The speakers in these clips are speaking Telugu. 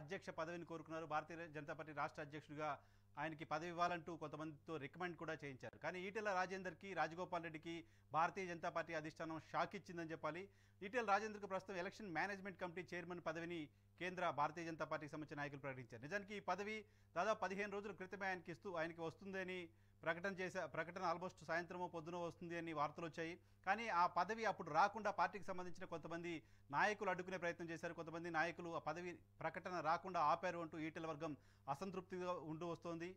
అధ్యక్ష పదవిని కోరుకున్నారు. భారతీయ జనతా పార్టీ రాష్ట్ర అధ్యక్షుడిగా ఆయనకి పదవి ఇవ్వాలంటూ కొంతమందితో రికమెండ్ కూడా చేయించారు. కానీ ఈటెల రాజేందర్కి, రాజగోపాల్ రెడ్డికి భారతీయ జనతా పార్టీ అధిష్టానం షాక్ ఇచ్చిందని చెప్పాలి. ఈటెల రాజేందర్కి ప్రస్తుతం ఎలక్షన్ మేనేజ్మెంట్ కమిటీ చైర్మన్ పదవిని కేంద్ర భారతీయ జనతా పార్టీకి సంబంధించిన నాయకులు ప్రకటించారు. నిజానికి ఈ పదవి దాదాపు 15 రోజుల క్రితమే ఆయనకి వస్తుందని ప్రకటన ఆల్మోస్ట్ సాయంత్రమో పొద్దున వస్తుంది అని వార్తలు వచ్చాయి. కానీ ఆ పదవి అప్పుడు రాకుండా పార్టీకి సంబంధించిన కొంతమంది నాయకులు అడ్డుకునే ప్రయత్నం చేశారు. కొంతమంది నాయకులు ఆ పదవి ప్రకటన రాకుండా ఆపారు అంటూ ఈటెల వర్గం అసంతృప్తిగా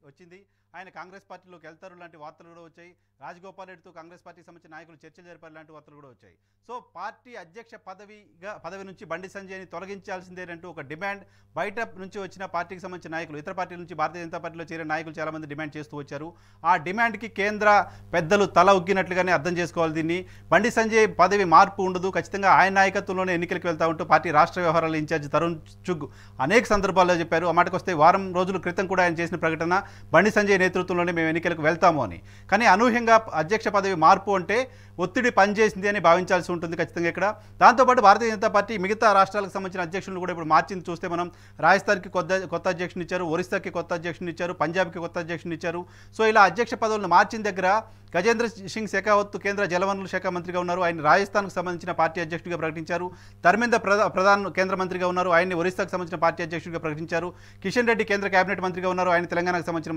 వచ్చింది. ఆయన కాంగ్రెస్ పార్టీలోకి వెళ్తారు లాంటి వార్తలు కూడా వచ్చాయి. రాజగోపాల్ రెడ్డితో కాంగ్రెస్ పార్టీకి సంబంధించిన నాయకులు చర్చలు జరిపారు లాంటి వార్తలు కూడా వచ్చాయి. సో పార్టీ అధ్యక్ష పదవి నుంచి బండి సంజయ్ని తొలగించాల్సిందేనంటూ ఒక డిమాండ్ బయట నుంచి వచ్చిన పార్టీకి సంబంధించిన నాయకులు, ఇతర పార్టీల నుంచి భారతీయ జనతా పార్టీలో చేరిన నాయకులు చాలామంది డిమాండ్ చేస్తూ వచ్చారు. ఆ డిమాండ్కి కేంద్ర పెద్దలు తల ఉగ్గినట్లుగానే అర్థం చేసుకోవాలి. దీన్ని బండి సంజయ్ పదవి మార్పు ఉండదు, ఖచ్చితంగా ఆయన నాయకత్వంలోనే ఎన్నికలకు వెళ్తా ఉంటూ పార్టీ రాష్ట్ర వ్యవహారాల ఇన్ఛార్జ్ తరుణ్ చుగ్ అనేక సందర్భాల్లో చెప్పారు. ఆ మాటకు వస్తే వారం రోజుల క్రితం కూడా ఆయన చేసిన ప్రకటన బండి సంజయ్ నేతృత్వంలోనే మేము ఎన్నికలకు వెళ్తాము అని. కానీ అనూహ్యంగా అధ్యక్ష పదవి మార్పు అంటే ఒత్తిడి పనిచేసింది అని భావించాల్సి ఉంటుంది ఖచ్చితంగా ఇక్కడ. దాంతోపాటు భారతీయ జనతా పార్టీ మిగతా రాష్ట్రాలకు సంబంధించిన అధ్యక్షులను కూడా ఇప్పుడు మార్చింది చూస్తే మనం రాజస్థాన్కి కొత్త అధ్యక్షుని ఇచ్చారు, ఒరిస్సాకి కొత్త అధ్యక్షుని ఇచ్చారు, పంజాబ్కి కొత్త అధ్యక్షుని ఇచ్చారు. సో ఇలా అధ్యక్ష పదవులను మార్చిన దగ్గర గజేంద్ర సింగ్ షెకావత్ కేంద్ర జలవనరుల శాఖ మంత్రిగా ఉన్నారు, ఆయన రాజస్థాన్కు సంబంధించిన పార్టీ అధ్యక్షుడిగా ప్రకటించారు. ధర్మేంద్ర ప్రధాన్ కేంద్ర మంత్రిగా ఉన్నారు, ఆయన్ని ఒరిస్సాకు సంబంధించిన పార్టీ అధ్యక్షుడిగా ప్రకటించారు. కిషన్ రెడ్డి కేంద్ర కేబినెట్ మంత్రిగా ఉన్నారు, ఆయన తెలంగాణకు సంబంధించిన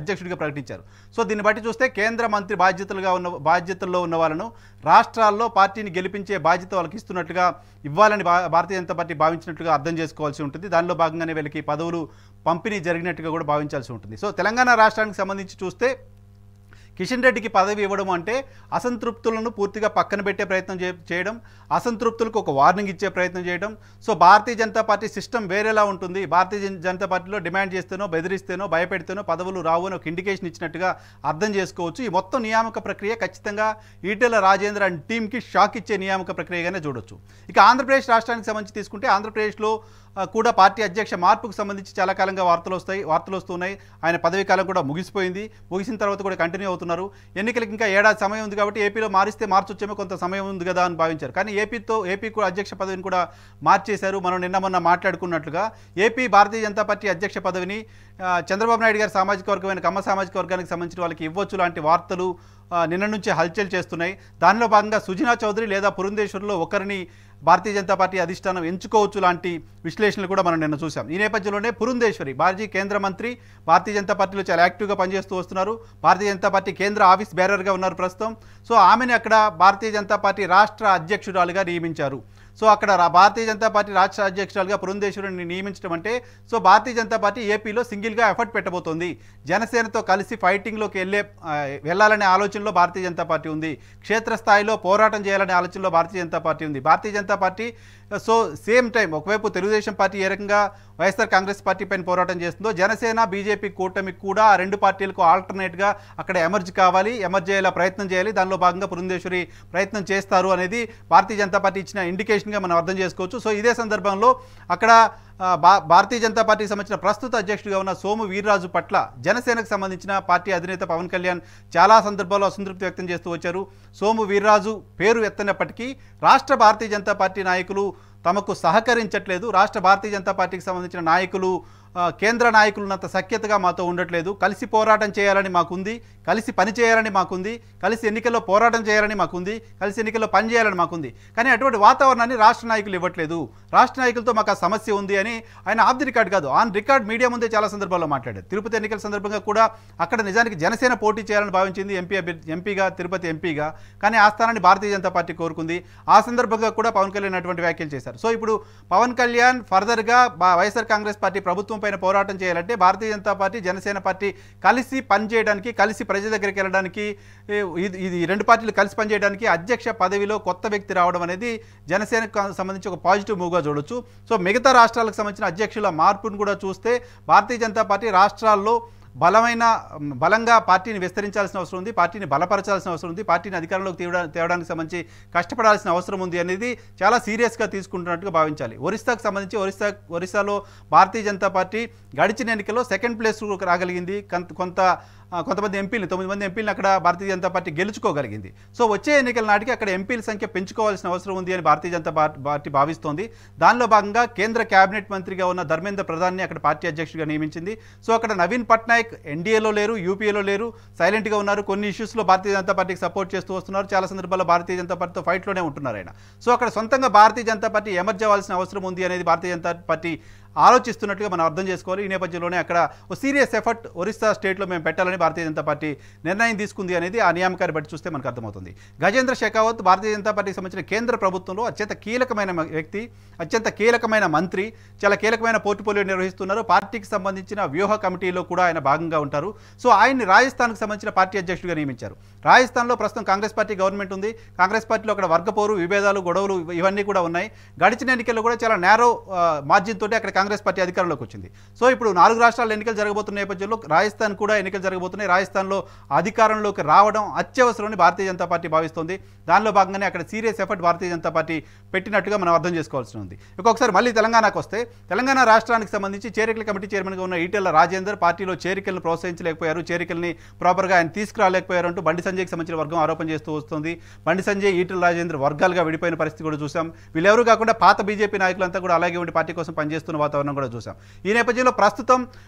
అధ్యక్షుడిగా ప్రకటించారు. సో దీన్ని బట్టి చూస్తే కేంద్ర మంత్రి బాధ్యతల్లో ఉన్న వాళ్ళను రాష్ట్రాల్లో పార్టీని గెలిపించే బాధ్యత వాళ్ళకి ఇవ్వాలని భారతీయ జనతా పార్టీ భావించినట్లుగా అర్థం చేసుకోవాల్సి ఉంటుంది. దానిలో భాగంగానే వీళ్ళకి పదవులు పంపిణీ జరిగినట్టుగా కూడా భావించాల్సి ఉంటుంది. సో తెలంగాణ రాష్ట్రానికి సంబంధించి చూస్తే కిషన్ రెడ్డికి పదవి ఇవ్వడం అంటే అసంతృప్తులను పూర్తిగా పక్కన పెట్టే ప్రయత్నం చేయడం, అసంతృప్తులకు ఒక వార్నింగ్ ఇచ్చే ప్రయత్నం చేయడం. సో భారతీయ జనతా పార్టీ సిస్టమ్ వేరేలా ఉంటుంది. భారతీయ జనతా పార్టీలో డిమాండ్ చేస్తేనో, బెదిరిస్తేనో, భయపెడితేనో పదవులు రావు అని ఒక ఇండికేషన్ ఇచ్చినట్టుగా అర్థం చేసుకోవచ్చు. ఈ మొత్తం నియామక ప్రక్రియ ఖచ్చితంగా ఈటెల రాజేంద్ర అండ్ టీంకి షాక్ ఇచ్చే నియామక ప్రక్రియగానే చూడొచ్చు. ఇక ఆంధ్రప్రదేశ్ రాష్ట్రానికి సంబంధించి తీసుకుంటే ఆంధ్రప్రదేశ్లో కూడా పార్టీ అధ్యక్ష మార్పుకు సంబంధించి చాలా కాలంగా వార్తలు వస్తున్నాయి. ఆయన పదవీ కాలం కూడా ముగిసిన తర్వాత కూడా కంటిన్యూ అవుతున్నారు. ఎన్నికలకు ఇంకా ఏడాది సమయం ఉంది కాబట్టి ఏపీలో మార్చొచ్చేమో కొంత సమయం ఉంది కదా అని భావించారు. కానీ ఏపీ కూడా అధ్యక్ష పదవిని కూడా మార్చేశారు. మనం మొన్న మాట్లాడుకున్నట్లుగా ఏపీ భారతీయ జనతా పార్టీ అధ్యక్ష పదవిని చంద్రబాబు నాయుడు గారి సామాజిక వర్గమైన కమ్మ సామాజిక వర్గానికి సంబంధించిన వాళ్ళకి ఇవ్వచ్చు లాంటి వార్తలు నిన్న నుంచి హల్చల్ చేస్తున్నాయి. దానిలో భాగంగా సుజనా చౌదరి లేదా పురంధేశ్వరిలో ఒకరిని భారతీయ జనతా పార్టీ అధిష్టానం ఎంచుకోవచ్చు లాంటి విశ్లేషణలు కూడా మనం నిన్న చూసాం. ఈ నేపథ్యంలోనే పురంధేశ్వరి మాజీ కేంద్ర మంత్రి, భారతీయ జనతా పార్టీలో చాలా యాక్టివ్గా పనిచేస్తూ వస్తున్నారు. భారతీయ జనతా పార్టీ కేంద్ర ఆఫీస్ బేరర్గా ఉన్నారు ప్రస్తుతం. సో ఆమెను అక్కడ భారతీయ జనతా పార్టీ రాష్ట్ర అధ్యక్షురాలుగా నియమించారు. సో అక్కడ భారతీయ జనతా పార్టీ రాష్ట్ర అధ్యక్షురాలుగా పురంధేశ్వరిని నియమించడం అంటే సో భారతీయ జనతా పార్టీ ఏపీలో సింగిల్గా ఎఫర్ట్ పెట్టబోతోంది. జనసేనతో కలిసి ఫైటింగ్లోకి వెళ్ళాలనే ఆలోచనలో భారతీయ జనతా పార్టీ ఉంది. క్షేత్రస్థాయిలో పోరాటం చేయాలనే ఆలోచనలో భారతీయ జనతా పార్టీ ఉంది. Bharatiya Janata party so same time ఒకవైపు తెలుగుదేశం పార్టీ ఏ రకంగా వైఎస్ఆర్ కాంగ్రెస్ పార్టీ పైన పోరాటం చేస్తుందో జనసేన, బీజేపీ కూటమికి కూడా ఆ రెండు పార్టీలకు ఆల్టర్నేట్గా అక్కడ ఎమర్జ్ అయ్యేలా ప్రయత్నం చేయాలి. దానిలో భాగంగా పురంధేశ్వరి ప్రయత్నం చేస్తారు అనేది భారతీయ జనతా పార్టీ ఇచ్చిన ఇండికేషన్గా మనం అర్థం చేసుకోవచ్చు. సో ఇదే సందర్భంలో అక్కడ భారతీయ జనతా పార్టీకి సంబంధించిన ప్రస్తుత అధ్యక్షుడిగా ఉన్న సోము వీర్రాజు పట్ల జనసేనకు సంబంధించిన పార్టీ అధినేత పవన్ కళ్యాణ్ చాలా సందర్భాల్లో అసంతృప్తి వ్యక్తం చేస్తూ వచ్చారు. సోము వీర్రాజు పేరు ఎత్తనప్పటికీ రాష్ట్ర భారతీయ జనతా పార్టీ నాయకులు తమకు సహకరించట్లేదు, రాష్ట్ర భారతీయ జనతా పార్టీకి సంబంధించిన నాయకులు కేంద్ర నాయకులున్నంత సఖ్యతగా మాతో ఉండట్లేదు, కలిసి పోరాటం చేయాలని మాకుంది, కలిసి పని చేయాలని మాకుంది, కలిసి ఎన్నికల్లో పోరాటం చేయాలని మాకుంది, కలిసి ఎన్నికల్లో పని చేయాలని మాకుంది. కానీ అటువంటి వాతావరణాన్ని రాష్ట్ర నాయకులు ఇవ్వట్లేదు, రాష్ట్ర నాయకులతో మాకు ఆ సమస్య ఉంది అని ఆయన ఆఫ్ ది రికార్డ్ కాదు, ఆన్ రికార్డ్ మీడియా ముందే చాలా సందర్భాల్లో మాట్లాడారు. తిరుపతి ఎన్నికల సందర్భంగా కూడా అక్కడ నిజానికి జనసేన పోటీ చేయాలని భావించింది తిరుపతి ఎంపీగా, కానీ ఆ స్థానాన్ని భారతీయ జనతా పార్టీ కోరుకుంది. ఆ సందర్భంగా కూడా పవన్ కళ్యాణ్ అటువంటి వ్యాఖ్యలు చేశారు. సో ఇప్పుడు పవన్ కళ్యాణ్ ఫర్దర్గా వైఎస్ఆర్ కాంగ్రెస్ పార్టీ ప్రభుత్వం పైన పోరాటం చేయాలంటే భారతీయ జనతా పార్టీ, జనసేన పార్టీ కలిసి పనిచేయడానికి, కలిసి ప్రజల దగ్గరికి వెళ్ళడానికి, ఇది రెండు పార్టీలు కలిసి పనిచేయడానికి అధ్యక్ష పదవిలో కొత్త వ్యక్తి రావడం అనేది జనసేనకు సంబంధించి ఒక పాజిటివ్ మూవ్గా చూడొచ్చు. సో మిగతా రాష్ట్రాలకు సంబంధించిన అధ్యక్షుల మార్పును కూడా చూస్తే భారతీయ జనతా పార్టీ రాష్ట్రాల్లో బలంగా పార్టీని విస్తరించాల్సిన అవసరం ఉంది, పార్టీని బలపరచాల్సిన అవసరం ఉంది, పార్టీని అధికారంలోకి తేవడానికి సంబంధించి కష్టపడాల్సిన అవసరం ఉంది అనేది చాలా సీరియస్గా తీసుకుంటున్నట్టుగా భావించాలి. ఒరిస్సాకు సంబంధించి ఒరిస్సాలో భారతీయ జనతా పార్టీ గడిచిన ఎన్నికల్లో సెకండ్ ప్లేస్ రాగలిగింది. కొంత కొంతమంది ఎంపీలు 9 మంది ఎంపీలను అక్కడ భారతీయ జనతా పార్టీ గెలుచుకోగలిగింది. సో వచ్చే ఎన్నికల నాటికి అక్కడ ఎంపీల సంఖ్య పెంచుకోవాల్సిన అవసరం ఉంది అని భారతీయ జనతా పార్టీ భావిస్తోంది. దానిలో భాగంగా కేంద్ర కేబినెట్ మంత్రిగా ఉన్న ధర్మేంద్ర ప్రధాన్ని అక్కడ పార్టీ అధ్యక్షుడిగా నియమించింది. సో అక్కడ నవీన్ పట్నాయక్ ఎన్డీఏలో లేరు, యూపీఏలో లేరు, సైలెంట్గా ఉన్నారు. కొన్ని ఇష్యూస్లో భారతీయ జనతా పార్టీకి సపోర్ట్ చేస్తూ వస్తున్నారు. చాలా సందర్భాల్లో భారతీయ జనతా పార్టీతో ఫైట్లోనే ఉంటున్నారు ఆయన. సో అక్కడ సొంతంగా భారతీయ జనతా పార్టీ ఎమర్జ్ అవ్వాల్సిన అవసరం ఉంది అనేది భారతీయ జనతా పార్టీ ఆలోచిస్తున్నట్టుగా మనం అర్థం చేసుకోవాలి. ఈ నేపథ్యంలోనే అక్కడ ఓ సీరియస్ ఎఫర్ట్ ఒరిస్సా స్టేట్లో మేము పెట్టాలని భారతీయ జనతా పార్టీ నిర్ణయం తీసుకుంది అనేది ఆ నియామకాన్ని బట్టి చూస్తే మనకు అర్థమవుతుంది. గజేంద్ర షెకావత్ భారతీయ జనతా పార్టీకి సంబంధించిన కేంద్ర ప్రభుత్వంలో అత్యంత కీలకమైన వ్యక్తి, అత్యంత కీలకమైన మంత్రి, చాలా కీలకమైన పోర్ట్ఫోలియో నిర్వహిస్తున్నారు. పార్టీకి సంబంధించిన వ్యూహ కమిటీలో కూడా ఆయన భాగంగా ఉంటారు. సో ఆయన్ని రాజస్థాన్కి సంబంధించిన పార్టీ అధ్యక్షుడిగా నియమించారు. రాజస్థాన్లో ప్రస్తుతం కాంగ్రెస్ పార్టీ గవర్నమెంట్ ఉంది. కాంగ్రెస్ పార్టీలో అక్కడ వర్గపోరు, విభేదాలు, గొడవలు ఇవన్నీ కూడా ఉన్నాయి. గడిచిన ఎన్నికల్లో కూడా చాలా నేరో మార్జిన్ తోటి అక్కడ కాంగ్రెస్ పార్టీ అధికారంలోకి వచ్చింది. సో ఇప్పుడు 4 రాష్ట్రాల్లో ఎన్నికలు జరగబోతున్న నేపథ్యంలో రాజస్థాన్ కూడా ఎన్నికలు జరగబోతున్నాయి. రాజస్థాన్లో అధికారంలోకి రావడం అత్యవసరమని భారతీయ జనతా పార్టీ భావిస్తోంది. దానిలో భాగంగానే అక్కడ సీరియస్ ఎఫర్ట్ భారతీయ జనతా పార్టీ పెట్టినట్టుగా మనం అర్థం చేసుకోవాల్సి ఉంది. ఇంకొకసారి మళ్ళీ తెలంగాణకు వస్తే, తెలంగాణ రాష్ట్రానికి సంబంధించి చేరికల కమిటీ చైర్మన్గా ఉన్న ఈటెల రాజేందర్ పార్టీలో చేరికలను ప్రోత్సహించలేకపోయారు, చేరికల్ని ప్రాపర్గా ఆయన తీసుకురాలేకపోయారు అంటూ బండి సంజయ్కి సంబంధించిన వర్గం ఆరోపణ చేస్తూ వస్తుంది. బండి సంజయ్, ఈటెల రాజేందర్ వర్గాలుగా విడిపోయిన పరిస్థితి కూడా చూసాం. వీళ్ళెవరూ కాకుండా పాత బీజేపీ నాయకులంతా కూడా అలాగే ఉండి పార్టీ కోసం పనిచేస్తున్న వాతావరణం కూడా చూసాం. ఈ నేపథ్యంలో ప్రస్తుతం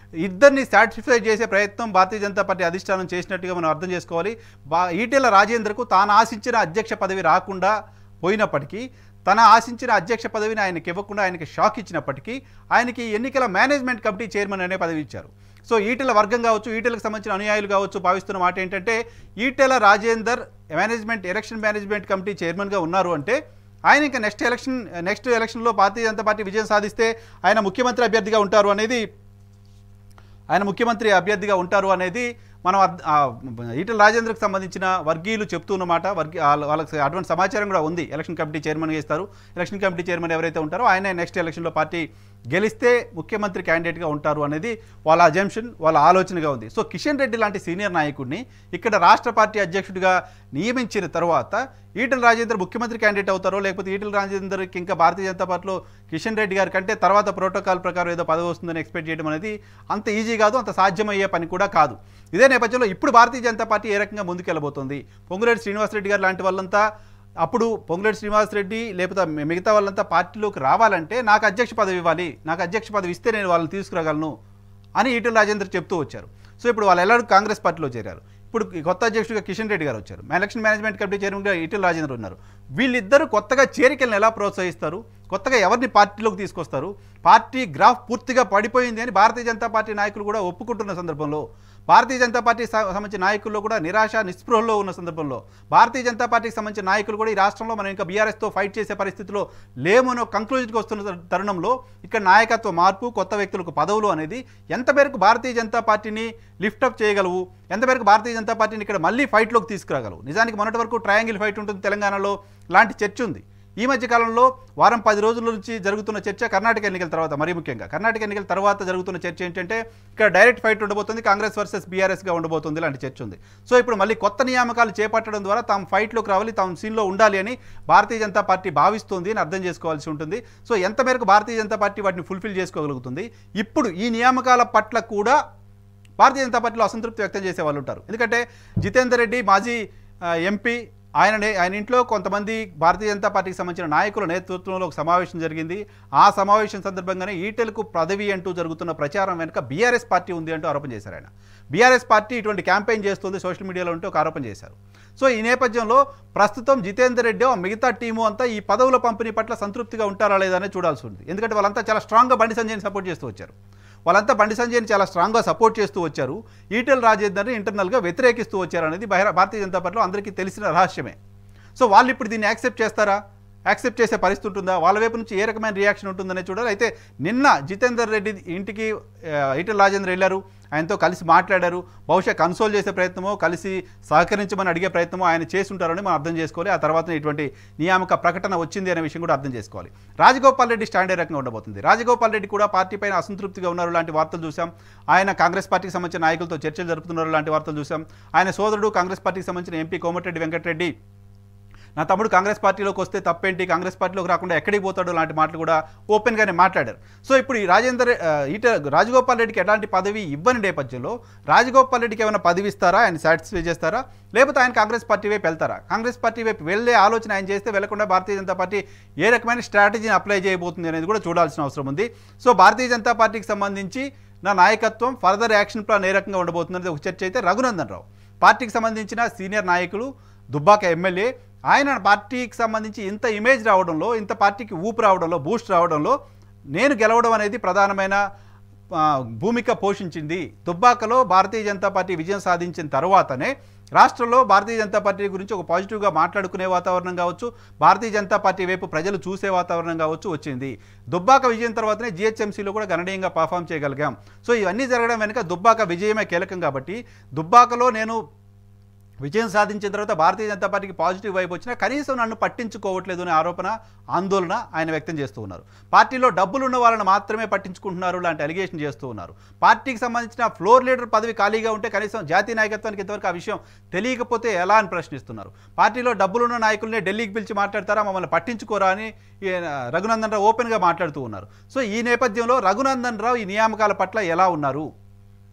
ఇద్దరిని సాటిస్ఫై చేసే ప్రయత్నం భారతీయ జనతా పార్టీ అధిష్టానం చేసినట్టుగా మనం అర్థం చేసుకోవాలి. ఈటెల రాజేందర్కు తాను ఆశించిన అధ్యక్ష పదవి రాకుండా పోయినప్పటికీ, తన ఆశించిన అధ్యక్ష పదవిని ఆయనకి ఇవ్వకుండా ఆయనకి షాక్ ఇచ్చినప్పటికీ ఆయనకి ఎన్నికల మేనేజ్మెంట్ కమిటీ చైర్మన్ అనే పదవి ఇచ్చారు. సో ఈటెల వర్గం కావచ్చు, ఈటెలకు సంబంధించిన అనుయాయులు కావచ్చు భావిస్తున్న మాట ఏంటంటే, Etela Rajender election management committee చైర్మన్గా ఉన్నారు అంటే ఆయన ఇంకా నెక్స్ట్ ఎలక్షన్లో భారతీయ జనతా పార్టీ విజయం సాధిస్తే ఆయన ముఖ్యమంత్రి అభ్యర్థిగా ఉంటారు అనేది మనం ఈటెల రాజేందర్కి సంబంధించిన వర్గీయులు చెప్తున్నమాట. వాళ్ళకి అటువంటి సమాచారం కూడా ఉంది. ఎలక్షన్ కమిటీ చైర్మన్గా ఇస్తారు. ఎలక్షన్ కమిటీ చైర్మన్ ఎవరైతే ఉంటారో ఆయన నెక్స్ట్ ఎలక్షన్లో పార్టీ గెలిస్తే ముఖ్యమంత్రి క్యాండిడేట్గా ఉంటారు అనేది వాళ్ళ అజంప్షన్, వాళ్ళ ఆలోచనగా ఉంది. సో కిషన్ రెడ్డి లాంటి సీనియర్ నాయకుడిని ఇక్కడ రాష్ట్ర పార్టీ అధ్యక్షుడిగా నియమించిన తర్వాత ఈటెల రాజేందర్ ముఖ్యమంత్రి క్యాండిడేట్ అవుతారో, లేకపోతే ఈటెల రాజేందర్కి ఇంకా భారతీయ జనతా పార్టీలో కిషన్ రెడ్డి గారి కంటే తర్వాత ప్రోటోకాల్ ప్రకారం ఏదో పదవి వస్తుందని ఎక్స్పెక్ట్ చేయడం అనేది అంత ఈజీ కాదు, అంత సాధ్యమయ్యే పని కూడా కాదు. ఇదే నేపథ్యంలో ఇప్పుడు భారతీయ జనతా పార్టీ ఏ రకంగా ముందుకెళ్ళబోతోంది, పొంగులేటి శ్రీనివాసరెడ్డి గారు లాంటి వాళ్ళంతా అప్పుడు పొంగులేటి శ్రీనివాసరెడ్డి లేకపోతే మిగతా వాళ్ళంతా పార్టీలోకి రావాలంటే నాకు అధ్యక్ష పదవి ఇవ్వాలి, నాకు అధ్యక్ష పదవి ఇస్తే నేను వాళ్ళని తీసుకురాగలను అని ఈటెల రాజేందర్ చెప్తూ వచ్చారు. సో ఇప్పుడు వాళ్ళు ఎల్లరూ కాంగ్రెస్ పార్టీలో చేరారు. ఇప్పుడు కొత్త అధ్యక్షుడిగా కిషన్ రెడ్డి గారు వచ్చారు. ఎలక్షన్ మేనేజ్మెంట్ కమిటీ చైర్మన్గా ఈటెల రాజేందర్ ఉన్నారు. వీళ్ళిద్దరూ కొత్తగా చేరికలను ఎలా ప్రోత్సహిస్తారు, కొత్తగా ఎవరిని పార్టీలోకి తీసుకొస్తారు, పార్టీ గ్రాఫ్ పూర్తిగా పడిపోయింది అని భారతీయ జనతా పార్టీ నాయకులు కూడా ఒప్పుకుంటున్న సందర్భంలో, భారతీయ జనతా పార్టీ సంబంధించిన నాయకుల్లో కూడా నిరాశ నిస్పృహల్లో ఉన్న సందర్భంలో, భారతీయ జనతా పార్టీకి సంబంధించిన నాయకులు కూడా ఈ రాష్ట్రంలో మనం ఇంకా బీఆర్ఎస్తో ఫైట్ చేసే పరిస్థితిలో లేమనో కంక్లూజన్కి వస్తున్న తరుణంలో ఇక్కడ నాయకత్వ మార్పు, కొత్త వ్యక్తులకు పదవులు అనేది ఎంత మేరకు భారతీయ జనతా పార్టీని లిఫ్టప్ చేయగలవు, ఎంత మేరకు భారతీయ జనతా పార్టీని ఇక్కడ మళ్ళీ ఫైట్లోకి తీసుకురాగలవు. నిజానికి మొన్నటి వరకు ట్రయాంగిల్ ఫైట్ ఉంటుంది తెలంగాణలో, లాంటి చర్చ ఉంది. ఈ మధ్య కాలంలో వారం 10 రోజుల నుంచి జరుగుతున్న చర్చ కర్ణాటక ఎన్నికల తర్వాత, మరీ ముఖ్యంగా కర్ణాటక ఎన్నికల తర్వాత జరుగుతున్న చర్చ ఏంటంటే ఇక్కడ డైరెక్ట్ ఫైట్ ఉండబోతుంది, కాంగ్రెస్ వర్సెస్ బీఆర్ఎస్గా ఉండబోతుంది, లాంటి చర్చ ఉంది. సో ఇప్పుడు మళ్ళీ కొత్త నియామకాలు చేపట్టడం ద్వారా తాము ఫైట్లోకి రావాలి, తాము సీన్లో ఉండాలి అని భారతీయ జనతా పార్టీ భావిస్తోంది అని అర్థం చేసుకోవాల్సి ఉంటుంది. సో ఎంత మేరకు భారతీయ జనతా పార్టీ వాటిని ఫుల్ఫిల్ చేసుకోగలుగుతుంది. ఇప్పుడు ఈ నియామకాల పట్ల కూడా భారతీయ జనతా పార్టీలో అసంతృప్తి వ్యక్తం చేసే వాళ్ళు ఉంటారు. ఎందుకంటే జితేందర్ రెడ్డి మాజీ ఎంపీ, ఆయన ఇంట్లో కొంతమంది భారతీయ జనతా పార్టీకి సంబంధించిన నాయకుల నేతృత్వంలో ఒక సమావేశం జరిగింది. ఆ సమావేశం సందర్భంగానే ఈటెలకు పదవి అంటూ జరుగుతున్న ప్రచారం వెనుక బీఆర్ఎస్ పార్టీ ఉంది అంటూ ఆరోపణ చేశారు ఆయన. బీఆర్ఎస్ పార్టీ ఇటువంటి క్యాంపెయిన్ చేస్తుంది సోషల్ మీడియాలో ఉంటూ ఒక ఆరోపణ చేశారు. సో ఈ నేపథ్యంలో ప్రస్తుతం జితేందర్ రెడ్డి మిగతా టీము అంతా ఈ పదవుల పంపిణీ పట్ల సంతృప్తిగా ఉంటారా లేదా అనేది చూడాల్సి ఉంది. ఎందుకంటే వాళ్ళంతా చాలా స్ట్రాంగ్గా బండి సంజయ్ని సపోర్ట్ చేస్తూ వచ్చారు. వాళ్ళంతా బండి సంజయ్ని చాలా స్ట్రాంగ్గా సపోర్ట్ చేస్తూ వచ్చారు. ఈటెల రాజేందర్ని ఇంటర్నల్గా వ్యతిరేకిస్తూ వచ్చారు అనేది భారతీయ జనతా పార్టీలో అందరికీ తెలిసిన రహస్యమే. సో వాళ్ళు ఇప్పుడు దీన్ని యాక్సెప్ట్ చేస్తారా, యాక్సెప్ట్ చేసే పరిస్థితి ఉంటుందా, వాళ్ళ వైపు నుంచి ఏ రకమైన రియాక్షన్ ఉంటుందనే చూడాలి. అయితే నిన్న జితేందర్ రెడ్డి ఇంటికి ఈటెల రాజేందర్ వెళ్ళారు, ఆయనతో కలిసి మాట్లాడారు. బహుశా కన్సోల్ చేసే ప్రయత్నమో, కలిసి సహకరించమని అడిగే ప్రయత్నమో ఆయన చేస్తుంటారని మనం అర్థం చేసుకోవాలి. ఆ తర్వాత ఇటువంటి నియామక ప్రకటన వచ్చింది అనే విషయం కూడా అర్థం చేసుకోవాలి. రాజగోపాల్ రెడ్డి స్టాండ్ ఏ రకంగా ఉండబోతుంది. రాజగోపాల్ రెడ్డి కూడా పార్టీ పైన అసంతృప్తిగా ఉన్నారు లాంటి వార్తలు చూసాం. ఆయన కాంగ్రెస్ పార్టీకి సంబంధించిన నాయకులతో చర్చలు జరుపుతున్నారు లాంటి వార్తలు చూసాం. ఆయన సోదరుడు కాంగ్రెస్ పార్టీకి సంబంధించిన ఎంపీ కోమటిరెడ్డి వెంకటరెడ్డి నా తమ్ముడు కాంగ్రెస్ పార్టీలోకి వస్తే తప్పేంటి, కాంగ్రెస్ పార్టీలోకి రాకుండా ఎక్కడికి పోతాడో లాంటి మాటలు కూడా ఓపెన్గానే మాట్లాడారు. సో ఇప్పుడు ఈ రాజగోపాల్ రెడ్డికి ఎలాంటి పదవి ఇవ్వని నేపథ్యంలో రాజగోపాల్ రెడ్డికి ఏమైనా పదవి ఇస్తారా, ఆయన సాటిస్ఫై చేస్తారా, లేకపోతే ఆయన కాంగ్రెస్ పార్టీ వైపు వెళ్తారా? కాంగ్రెస్ పార్టీ వైపు వెళ్ళే ఆలోచన ఆయన చేస్తే వెళ్లకుండా భారతీయ జనతా పార్టీ ఏ రకమైన స్ట్రాటజీని అప్లై చేయబోతుంది అనేది కూడా చూడాల్సిన అవసరం ఉంది. సో భారతీయ జనతా పార్టీకి సంబంధించి నా నాయకత్వం ఫర్దర్ యాక్షన్ ప్లాన్ ఏ రకంగా ఉండబోతుంది అనేది ఒక చర్చ అయితే. రఘునందన్ రావు పార్టీకి సంబంధించిన సీనియర్ నాయకులు, దుబ్బాక ఎమ్మెల్యే, ఆయన పార్టీకి సంబంధించి ఇంత ఇమేజ్ రావడంలో, ఇంత పార్టీకి ఊపు రావడంలో, బూస్ట్ రావడంలో నేను గెలవడం అనేది ప్రధానమైన భూమిక పోషించింది. దుబ్బాకలో భారతీయ జనతా పార్టీ విజయం సాధించిన తర్వాతనే రాష్ట్రంలో భారతీయ జనతా పార్టీ గురించి ఒక పాజిటివ్గా మాట్లాడుకునే వాతావరణం కావచ్చు, భారతీయ జనతా పార్టీ వైపు ప్రజలు చూసే వాతావరణం కావచ్చు వచ్చింది. దుబ్బాక విజయం తర్వాతనే జిహెచ్ఎంసీలో కూడా గణనీయంగా పర్ఫామ్ చేయగలిగాం. సో ఇవన్నీ జరగడం వెనుక దుబ్బాక విజయమే కీలకం. కాబట్టి దుబ్బాకలో నేను విజయం సాధించిన తర్వాత భారతీయ జనతా పార్టీకి పాజిటివ్ వైపు వచ్చినా కనీసం నన్ను పట్టించుకోవట్లేదు అనే ఆరోపణ, ఆందోళన ఆయన వ్యక్తం చేస్తూ ఉన్నారు. పార్టీలో డబ్బులు ఉన్న వాళ్ళని మాత్రమే పట్టించుకుంటున్నారు లాంటి అలిగేషన్ చేస్తూ ఉన్నారు. పార్టీకి సంబంధించిన ఫ్లోర్ లీడర్ పదవి ఖాళీగా ఉంటే కనీసం జాతీయ నాయకత్వానికి ఇంతవరకు ఆ విషయం తెలియకపోతే ఎలా అని ప్రశ్నిస్తున్నారు. పార్టీలో డబ్బులున్న నాయకులనే ఢిల్లీకి పిలిచి మాట్లాడతారా, మమ్మల్ని పట్టించుకోరా అని రఘునందన్ రావు ఓపెన్గా మాట్లాడుతూ ఉన్నారు. సో ఈ నేపథ్యంలో రఘునందన్ రావు ఈ నియామకాల పట్ల ఎలా ఉన్నారు,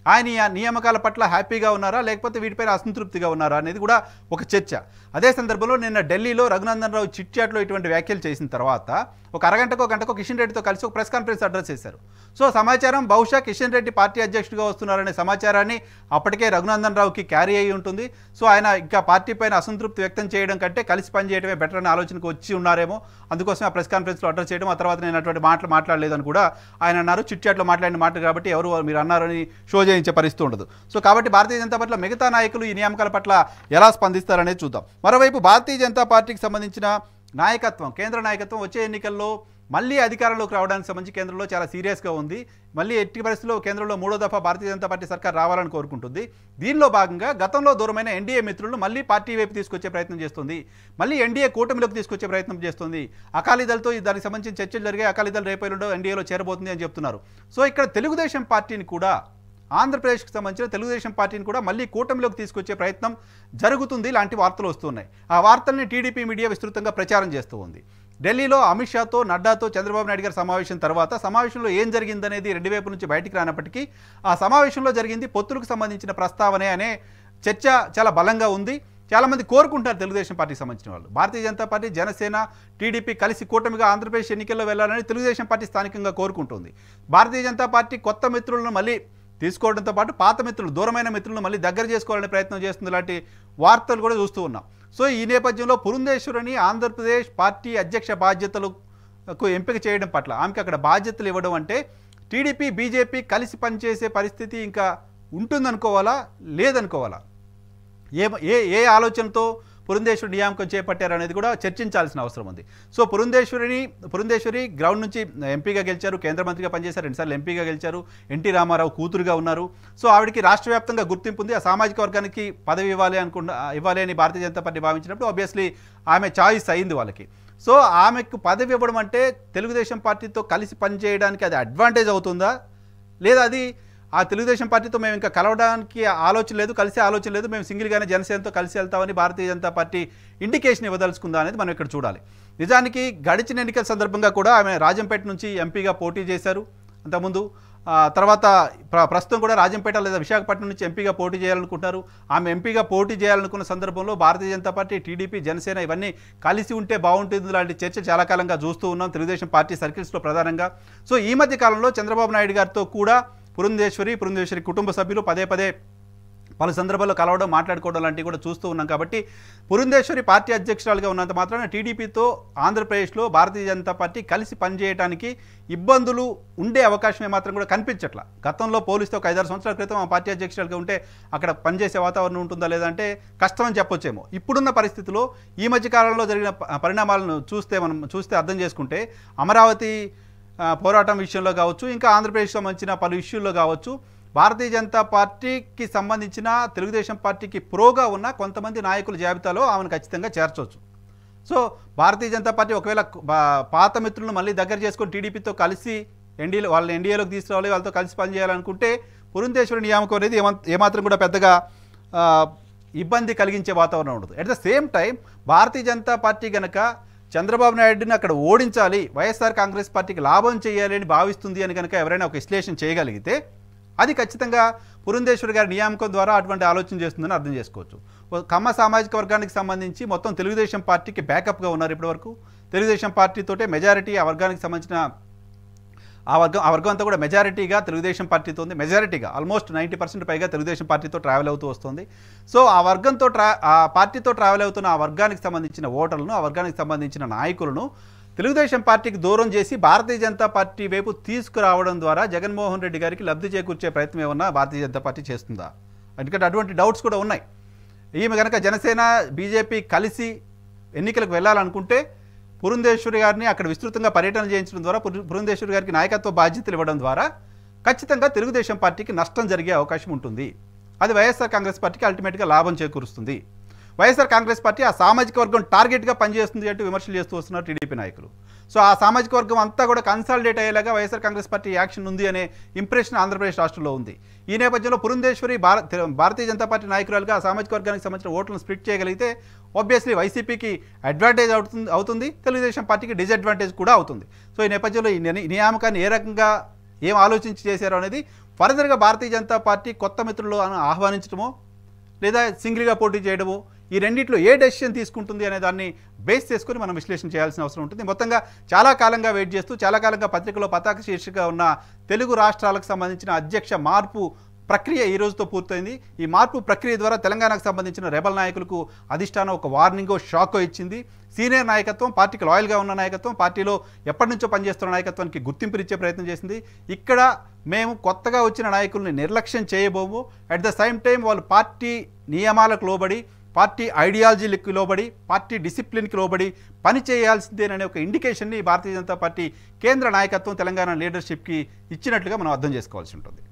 ఆయన ఈ నియామకాల పట్ల హ్యాపీగా ఉన్నారా, లేకపోతే వీటిపైన అసంతృప్తిగా ఉన్నారా అనేది కూడా ఒక చర్చ. అదే సందర్భంలో నిన్న ఢిల్లీలో రఘునందన్ రావు చిట్ చాట్లో ఇటువంటి వ్యాఖ్యలు చేసిన తర్వాత ఒక అరగంటకో గంటకో కిషన్ రెడ్డితో కలిసి ఒక ప్రెస్ కాన్ఫరెన్స్ అడ్రస్ చేశారు. సో సమాచారం బహుశా కిషన్ రెడ్డి పార్టీ అధ్యక్షుడిగా వస్తున్నారనే సమాచారాన్ని అప్పటికే రఘునందన్ రావుకి క్యారీ అయ్యి ఉంటుంది. సో ఆయన ఇంకా పార్టీ పైన అసంతృప్తి వ్యక్తం చేయడం కంటే కలిసి పనిచేయడమే బెటర్ అనే ఆలోచనకు వచ్చి ఉన్నారేమో, అందుకోసం ఆ ప్రెస్ కాన్ఫరెన్స్లో అడ్రస్ చేయడం, ఆ తర్వాత నేను అటువంటి మాటలు మాట్లాడలేదని కూడా ఆయన అన్నారు. చిట్ చాట్లో మాట్లాడిన మాట కాబట్టి ఎవరు మీరు అన్నారని షో చేయించే పరిస్థితి ఉండదు. సో కాబట్టి భారతీయ జనతా పార్టీలో మిగతా నాయకులు ఈ నియామకాల పట్ల ఎలా స్పందిస్తారనేది చూద్దాం. మరోవైపు భారతీయ జనతా పార్టీకి సంబంధించిన నాయకత్వం, కేంద్ర నాయకత్వం వచ్చే ఎన్నికల్లో మళ్ళీ అధికారంలోకి రావడానికి సంబంధించి కేంద్రంలో చాలా సీరియస్గా ఉంది. మళ్ళీ ఎట్టి పరిస్థితుల్లో కేంద్రంలో 3వ దఫా భారతీయ జనతా పార్టీ సర్కార్ రావాలని కోరుకుంటుంది. దీనిలో భాగంగా గతంలో దూరమైన ఎన్డీఏ మిత్రులను మళ్ళీ పార్టీ వైపు తీసుకొచ్చే ప్రయత్నం చేస్తుంది. మళ్ళీ ఎన్డీఏ కూటమిలోకి తీసుకొచ్చే ప్రయత్నం చేస్తుంది. అకాలీదళ్తో దానికి సంబంధించిన చర్చలు జరిగాయి. అకాలీదళ్ రేపైలో ఎన్డీఏలో చేరబోతుంది అని చెప్తున్నారు. సో ఇక్కడ తెలుగుదేశం పార్టీని కూడా, ఆంధ్రప్రదేశ్కి సంబంధించిన తెలుగుదేశం పార్టీని కూడా మళ్ళీ కూటమిలోకి తీసుకొచ్చే ప్రయత్నం జరుగుతుంది లాంటి వార్తలు వస్తున్నాయి. ఆ వార్తల్ని టీడీపీ మీడియా విస్తృతంగా ప్రచారం చేస్తూ ఉంది. ఢిల్లీలో అమిత్ షాతో, నడ్డాతో చంద్రబాబు నాయుడు గారి సమావేశం తర్వాత సమావేశంలో ఏం జరిగిందనేది రెండు వైపు నుంచి బయటికి రానప్పటికీ ఆ సమావేశంలో జరిగింది పొత్తులకు సంబంధించిన ప్రస్తావనే అనే చర్చ చాలా బలంగా ఉంది. చాలామంది కోరుకుంటారు తెలుగుదేశం పార్టీకి సంబంధించిన వాళ్ళు, భారతీయ జనతా పార్టీ, జనసేన, టీడీపీ కలిసి కూటమిగా ఆంధ్రప్రదేశ్ ఎన్నికల్లో వెళ్లాలని తెలుగుదేశం పార్టీ స్థానికంగా కోరుకుంటుంది. భారతీయ జనతా పార్టీ కొత్త మిత్రులను మళ్ళీ తీసుకోవడంతో పాటు పాత మిత్రులు, దూరమైన మిత్రులను మళ్ళీ దగ్గర చేసుకోవాలనే ప్రయత్నం చేస్తుంది లాంటి వార్తలు కూడా చూస్తూ ఉన్నాం. సో ఈ నేపథ్యంలో పురంధేశ్వరిని ఆంధ్రప్రదేశ్ పార్టీ అధ్యక్ష బాధ్యతలకు ఎంపిక చేయడం పట్ల, ఆమెకి అక్కడ బాధ్యతలు ఇవ్వడం అంటే టీడీపీ, బీజేపీ కలిసి పనిచేసే పరిస్థితి ఇంకా ఉంటుందనుకోవాలా, లేదనుకోవాలా, ఏ ఆలోచనతో పురంధేశ్వరి నియామకం చేపట్టారనేది కూడా చర్చించాల్సిన అవసరం ఉంది. సో పురంధేశ్వరి గ్రౌండ్ నుంచి ఎంపీగా గెలిచారు, కేంద్ర మంత్రిగా పనిచేశారు, 2 సార్లు ఎంపీగా గెలిచారు, ఎన్టీ రామారావు కూతురుగా ఉన్నారు. సో ఆవిడకి రాష్ట్ర వ్యాప్తంగా గుర్తింపు ఉంది. ఆ సామాజిక వర్గానికి పదవి ఇవ్వాలి అని భారతీయ జనతా పార్టీ భావించినప్పుడు ఆబ్వియస్లీ ఆమె చాయిస్ అయింది వాళ్ళకి. సో ఆమెకు పదవి ఇవ్వడం అంటే తెలుగుదేశం పార్టీతో కలిసి పనిచేయడానికి అది అడ్వాంటేజ్ అవుతుందా, లేదా అది ఆ తెలుగుదేశం పార్టీతో మేము ఇంకా కలవడానికి ఆలోచన లేదు, కలిసే ఆలోచన లేదు, మేము సింగిల్గానే జనసేనతో కలిసి వెళ్తామని భారతీయ జనతా పార్టీ ఇండికేషన్ ఇవ్వదలుచుకుందా అనేది మనం ఇక్కడ చూడాలి. నిజానికి గడిచిన ఎన్నికల సందర్భంగా కూడా ఆమె రాజంపేట నుంచి ఎంపీగా పోటీ చేశారు. అంతకుముందు తర్వాత ప్రస్తుతం కూడా రాజంపేట లేదా విశాఖపట్నం నుంచి ఎంపీగా పోటీ చేయాలనుకుంటున్నారు. ఆమె ఎంపీగా పోటీ చేయాలనుకున్న సందర్భంలో భారతీయ జనతా పార్టీ, టీడీపీ, జనసేన ఇవన్నీ కలిసి ఉంటే బాగుంటుంది లాంటి చర్చ చాలా కాలంగా చూస్తూ ఉన్నాం తెలుగుదేశం పార్టీ సర్కిల్స్లో ప్రధానంగా. సో ఈ మధ్య కాలంలో చంద్రబాబు నాయుడు గారితో కూడా పురంధేశ్వరి కుటుంబ సభ్యులు పదే పలు సందర్భాల్లో కలవడం, మాట్లాడుకోవడం లాంటివి కూడా చూస్తూ ఉన్నాం. కాబట్టి పురంధేశ్వరి పార్టీ అధ్యక్షురాలుగా ఉన్నంత మాత్రాన టీడీపీతో ఆంధ్రప్రదేశ్లో భారతీయ జనతా పార్టీ కలిసి పనిచేయడానికి ఇబ్బందులు ఉండే అవకాశం ఏమాత్రం కూడా కనిపించట్లా. గతంలో పోలిస్తే ఒక 5-6 సంవత్సరాల క్రితం ఆ పార్టీ అధ్యక్షురాలుగా ఉంటే అక్కడ పనిచేసే వాతావరణం ఉంటుందా లేదంటే కష్టమని చెప్పొచ్చేమో. ఇప్పుడున్న పరిస్థితిలో ఈ మధ్య కాలంలో జరిగిన పరిణామాలను చూస్తే అర్థం చేసుకుంటే అమరావతి పోరాటం విషయంలో కావచ్చు, ఇంకా ఆంధ్రప్రదేశ్ సంబంధించిన పలు ఇష్యూల్లో కావచ్చు, భారతీయ జనతా పార్టీకి సంబంధించిన తెలుగుదేశం పార్టీకి ప్రోగా ఉన్న కొంతమంది నాయకుల జాబితాలో ఆమెను ఖచ్చితంగా చేర్చవచ్చు. సో భారతీయ జనతా పార్టీ ఒకవేళ పాత మిత్రులను మళ్ళీ దగ్గర చేసుకొని టీడీపీతో కలిసి వాళ్ళని ఎన్డీఏలోకి తీసుకురావాలి, వాళ్ళతో కలిసి పనిచేయాలనుకుంటే పురంధేశ్వరి నియామకం అనేది ఏమాత్రం కూడా పెద్దగా ఇబ్బంది కలిగించే వాతావరణం ఉండదు. At the same time Bharatiya Janata party గనక చంద్రబాబు నాయుడుని అక్కడ ఓడించాలి, వైఎస్ఆర్ కాంగ్రెస్ పార్టీకి లాభం చేయాలి అని భావిస్తుంది అని కనుక ఎవరైనా ఒక విశ్లేషణ చేయగలిగితే అది ఖచ్చితంగా పురంధేశ్వరి గారి నియామకం ద్వారా అటువంటి ఆలోచన చేస్తుందని అర్థం చేసుకోవచ్చు. కమ్మ సామాజిక వర్గానికి సంబంధించి మొత్తం తెలుగుదేశం పార్టీకి బ్యాకప్గా ఉన్నారు ఇప్పటివరకు. తెలుగుదేశం పార్టీతోటే మెజారిటీ ఆ వర్గానికి సంబంధించిన ఆ వర్గం అంతా కూడా మెజారిటీగా తెలుగుదేశం పార్టీతో ఉంది. మెజారిటీగా ఆల్మోస్ట్ 90% పైగా తెలుగుదేశం పార్టీతో ట్రావెల్ అవుతూ వస్తుంది. సో ఆ వర్గంతో ఆ పార్టీతో ట్రావెల్ అవుతున్న ఆ వర్గానికి సంబంధించిన ఓటర్లను, ఆ వర్గానికి సంబంధించిన నాయకులను తెలుగుదేశం పార్టీకి దూరం చేసి భారతీయ జనతా పార్టీ వైపు తీసుకురావడం ద్వారా జగన్మోహన్ రెడ్డి గారికి లబ్ధి చేకూర్చే ప్రయత్నం ఏమన్నా భారతీయ జనతా పార్టీ చేస్తుందా? ఎందుకంటే అటువంటి డౌట్స్ కూడా ఉన్నాయి. ఈమె కనుక జనసేన బీజేపీ కలిసి ఎన్నికలకు వెళ్ళాలనుకుంటే పురంధేశ్వరి గారిని అక్కడ విస్తృతంగా పర్యటన చేయించడం ద్వారా, పురంధేశ్వరి గారికి నాయకత్వ బాధ్యతలు ఇవ్వడం ద్వారా ఖచ్చితంగా తెలుగుదేశం పార్టీకి నష్టం జరిగే అవకాశం ఉంటుంది. అది వైఎస్ఆర్ కాంగ్రెస్ పార్టీకి అల్టిమేట్గా లాభం చేకూరుస్తుంది. వైఎస్ఆర్ కాంగ్రెస్ పార్టీ ఆ సామాజిక వర్గం టార్గెట్గా పనిచేస్తుంది అంటూ విమర్శలు చేస్తూ వస్తున్నారు టీడీపీ నాయకులు. సో ఆ సామాజిక వర్గం అంతా కూడా కన్సాలిడేట్ అయ్యేలాగా వైఎస్ఆర్ కాంగ్రెస్ పార్టీ యాక్షన్ ఉంది అనే ఇంప్రెషన్ ఆంధ్రప్రదేశ్ రాష్ట్రంలో ఉంది. ఈ నేపథ్యంలో పురంధేశ్వరి భారతీయ జనతా పార్టీ నాయకురాలుగా ఆ సామాజిక వర్గానికి సంబంధించిన ఓట్లను స్ప్లిట్ చేయగలిగితే ఆబ్వియస్లీ వైసీపీకి అడ్వాంటేజ్ అవుతుంది, తెలుగుదేశం పార్టీకి డిసడ్వాంటేజ్ కూడా అవుతుంది. సో ఈ నేపథ్యంలో ఈ నియామకాన్ని ఏ రకంగా ఏం ఆలోచించి చేశారో అనేది ఫర్దర్గా భారతీయ జనతా పార్టీ కొత్త మిత్రులు ఆహ్వానించడమో లేదా సింగిల్గా పోటీ చేయడమో ఈ రెండిట్లో ఏ డెసిషన్ తీసుకుంటుంది అనే దాన్ని బేస్ చేసుకొని మనం విశ్లేషణ చేయాల్సిన అవసరం ఉంటుంది. మొత్తంగా చాలా కాలంగా వెయిట్ చేస్తూ, చాలా కాలంగా పత్రికలో పతాక శీర్షికగా ఉన్న తెలుగు రాష్ట్రాలకు సంబంధించిన అధ్యక్ష మార్పు ప్రక్రియ ఈ రోజుతో పూర్తయింది. ఈ మార్పు ప్రక్రియ ద్వారా తెలంగాణకు సంబంధించిన రెబల్ నాయకులకు అధిష్టానం ఒక వార్నింగో, షాకో ఇచ్చింది. సీనియర్ నాయకత్వం, పార్టీకి లాయల్గా ఉన్న నాయకత్వం, పార్టీలో ఎప్పటి నుంచో పనిచేస్తున్న నాయకత్వానికి గుర్తింపునిచ్చే ప్రయత్నం చేసింది. ఇక్కడ మేము కొత్తగా వచ్చిన నాయకుల్ని నిర్లక్ష్యం చేయబోము, అట్ ద సేమ్ టైం వాళ్ళు పార్టీ నియమాలకు లోబడి, పార్టీ ఐడియాలజీలకు లోబడి, పార్టీ డిసిప్లిన్కి లోబడి పని చేయాల్సిందేననే ఒక ఇండికేషన్ని భారతీయ జనతా పార్టీ కేంద్ర నాయకత్వం తెలంగాణ లీడర్షిప్కి ఇచ్చినట్లుగా మనం అర్థం చేసుకోవాల్సి ఉంటుంది.